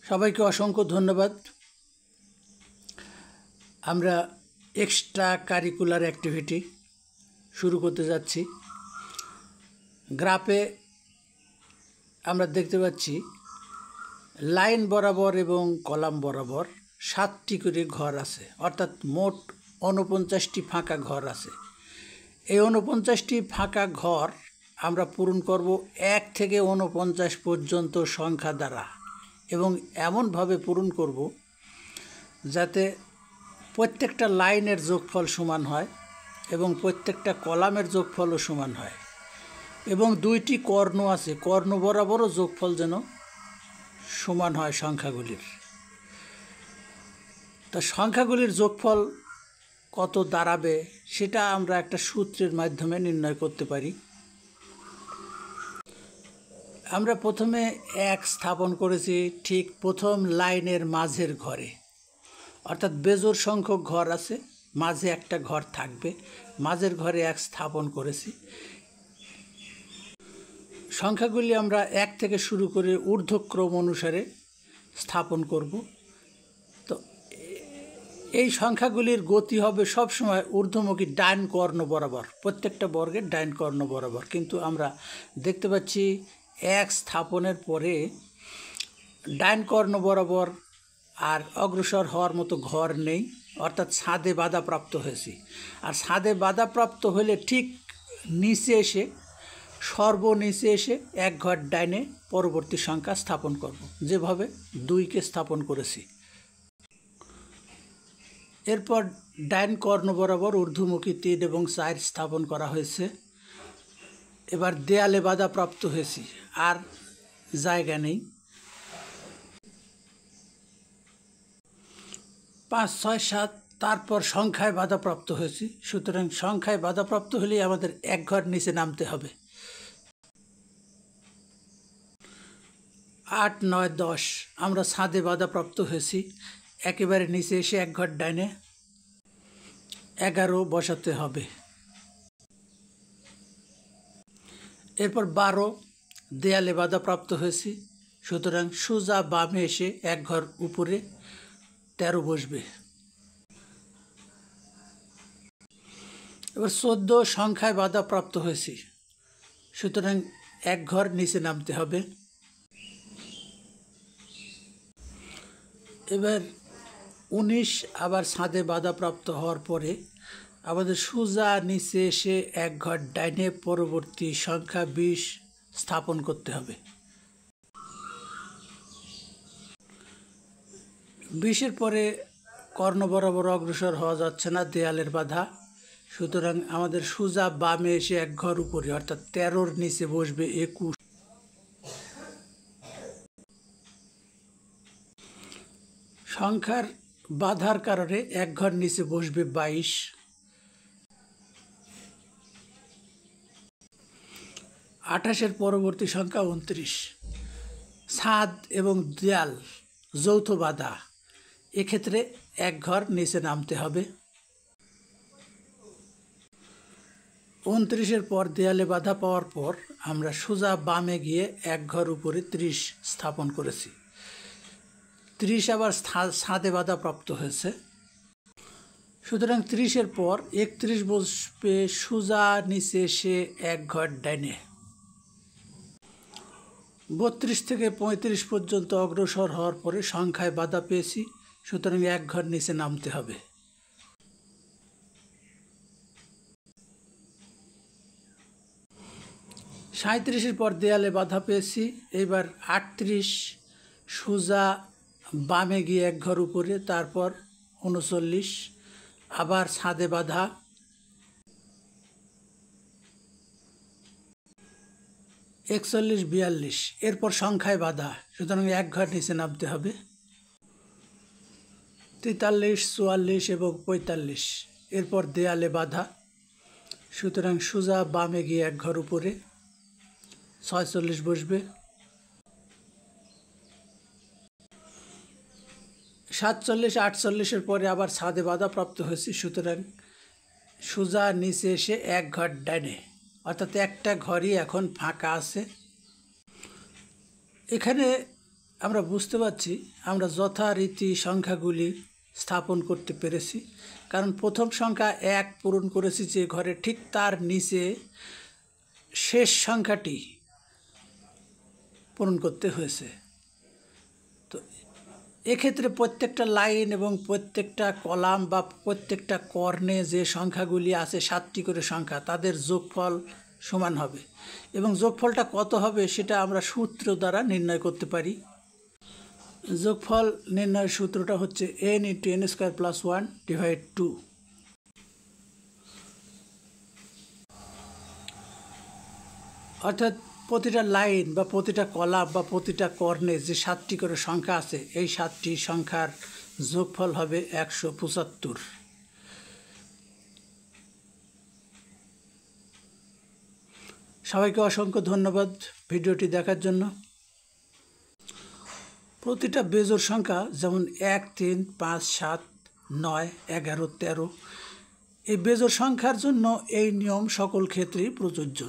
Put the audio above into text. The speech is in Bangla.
সবাইকে অসংখ্য ধন্যবাদ। আমরা এক্সট্রা কারিকুলার অ্যাক্টিভিটি শুরু করতে যাচ্ছি। গ্রাফে আমরা দেখতে পাচ্ছি লাইন বরাবর এবং কলাম বরাবর 7টি করে ঘর আছে, অর্থাৎ মোট 49টি ফাঁকা ঘর আছে। এই 49টি ফাঁকা ঘর আমরা পূরণ করব 1 থেকে 49 পর্যন্ত সংখ্যা দ্বারা, এবং এমনভাবে পূরণ করব যাতে প্রত্যেকটা লাইনের যোগফল সমান হয় এবং প্রত্যেকটা কলামের যোগফলও সমান হয়, এবং 2টি কর্ণ আছে, কর্ণ বরাবরও যোগফল যেন সমান হয় সংখ্যাগুলির। তা সংখ্যাগুলির যোগফল কত দাঁড়াবে সেটা আমরা একটা সূত্রের মাধ্যমে নির্ণয় করতে পারি। আমরা প্রথমে 1 স্থাপন করেছি ঠিক প্রথম লাইনের মাঝের ঘরে, অর্থাৎ বেজোড় সংখ্যক ঘর আছে, মাঝে একটা ঘর থাকবে, মাঝের ঘরে 1 স্থাপন করেছি। সংখ্যাগুলি আমরা 1 থেকে শুরু করে ঊর্ধ্বক্রম অনুসারে স্থাপন করব। তো এই সংখ্যাগুলির গতি হবে সবসময় ঊর্ধ্বমুখী ডাইন কর্ণ বরাবর, প্রত্যেকটা বর্গের ডাইন কর্ণ বরাবর। কিন্তু আমরা দেখতে পাচ্ছি 1 স্থাপনের পরে ডাইন কর্ণ বরাবর আর অগ্রসর হওয়ার মতো ঘর নেই, অর্থাৎ ছাদে বাধাপ্রাপ্ত হয়েছি। আর ছাদে বাধাপ্রাপ্ত হলে ঠিক নিচে এসে, সর্বনিচে এসে 1 ঘর ডাইনে পরবর্তী সংখ্যা স্থাপন করব, যেভাবে 2কে স্থাপন করেছি। এরপর ডাইন কর্ণ বরাবর ঊর্ধ্বমুখী 3 এবং 4 স্থাপন করা হয়েছে। এবার দেয়ালে বাধাপ্রাপ্ত হয়েছি, আর জায়গা নেই। 5, 6, 7, তারপর সংখ্যায় বাধাপ্রাপ্ত হয়েছি। সুতরাং সংখ্যায় বাধাপ্রাপ্ত হলেই আমাদের 1 ঘর নিচে নামতে হবে। 8, 9, 10 আমরা ছাদে বাধাপ্রাপ্ত হয়েছি, একেবারে নিচে এসে 1 ঘর ডাইনে 11 বসাতে হবে। এরপর 12 দেয়ালে বাধাপ্রাপ্ত হয়েছি, সুতরাং সোজা বামে এসে 1 ঘর উপরে 13 বসবে। এবার 14 সংখ্যায় বাধাপ্রাপ্ত হয়েছি, সুতরাং 1 ঘর নিচে নামতে হবে। এবার 19 আবার ছাদে বাধাপ্রাপ্ত হওয়ার পরে আমাদের সোজা নিচে এসে 1 ঘর ডাইনে পরবর্তী সংখ্যা 20 স্থাপন করতে হবে। 20-এর পরে কর্ণ বরাবর অগ্রসর হওয়া যাচ্ছে না, দেয়ালের বাধা। সুতরাং আমাদের সোজা বামে এসে 1 ঘর উপরে, অর্থাৎ 13-র নিচে বসবে 21। সংখ্যার বাধার কারণে 1 ঘর নিচে বসবে 22। 28-এর পরবর্তী সংখ্যা 29। ছাদ এবং দেয়াল যৌথ বাধা, এক্ষেত্রে 1 ঘর নিচে নামতে হবে। 29-এর পর দেয়ালে বাধা পাওয়ার পর আমরা সোজা বামে গিয়ে 1 ঘর উপরে 30 স্থাপন করেছি। 30 আবার ছাদে বাধাপ্রাপ্ত হয়েছে, সুতরাং 30-এর পর 31 বসবে সোজা নিচে এসে 1 ঘর ডাইনে। 32 থেকে 35 পর্যন্ত অগ্রসর হওয়ার পরে সংখ্যায় বাধা পেয়েছি, সুতরাং 1 ঘর নিচে নামতে হবে। 37-এর পর দেয়ালে বাধা পেয়েছি। এবার 38 সোজা বামে গিয়ে 1 ঘর উপরে, তারপর 39 আবার ছাদে বাধা। 41, 42 এরপর সংখ্যায় বাধা, সুতরাং 1 ঘর নিচে নামতে হবে। 43, 44 এবং 45 এরপর দেয়ালে বাধা, সুতরাং সোজা বামে গিয়ে 1 ঘর উপরে 46 বসবে। 47, 48-এর পরে আবার ছাদে বাধাপ্রাপ্ত হয়েছি, সুতরাং সোজা নিচে এসে 1 ঘর ডাইনে, অর্থাৎ একটা ঘরই এখন ফাঁকা আছে। এখানে আমরা বুঝতে পারছি আমরা যথারীতি সংখ্যাগুলি স্থাপন করতে পেরেছি, কারণ প্রথম সংখ্যা 1 পূরণ করেছি যে ঘরে, ঠিক তার নিচে শেষ সংখ্যাটি পূরণ করতে হয়েছে। তো এক্ষেত্রে প্রত্যেকটা লাইন এবং প্রত্যেকটা কলাম বা প্রত্যেকটা কর্ণে যে সংখ্যাগুলি আছে 7টি করে সংখ্যা, তাদের যোগফল সমান হবে, এবং যোগফলটা কত হবে সেটা আমরা সূত্র দ্বারা নির্ণয় করতে পারি। যোগফল নির্ণয়ের সূত্রটা হচ্ছে n × n² + 1/2। অর্থাৎ প্রতিটা লাইন বা প্রতিটা কলাম বা প্রতিটা কর্ণে যে 7টি করে সংখ্যা আছে, এই 7টি সংখ্যার যোগফল হবে 175। সবাইকে অসংখ্য ধন্যবাদ ভিডিওটি দেখার জন্য। প্রতিটা বেজোড় সংখ্যা যেমন 1, 3, 5, 7, 9, 11, 13, এই বেজোড় সংখ্যার জন্য এই নিয়ম সকল ক্ষেত্রেই প্রযোজ্য।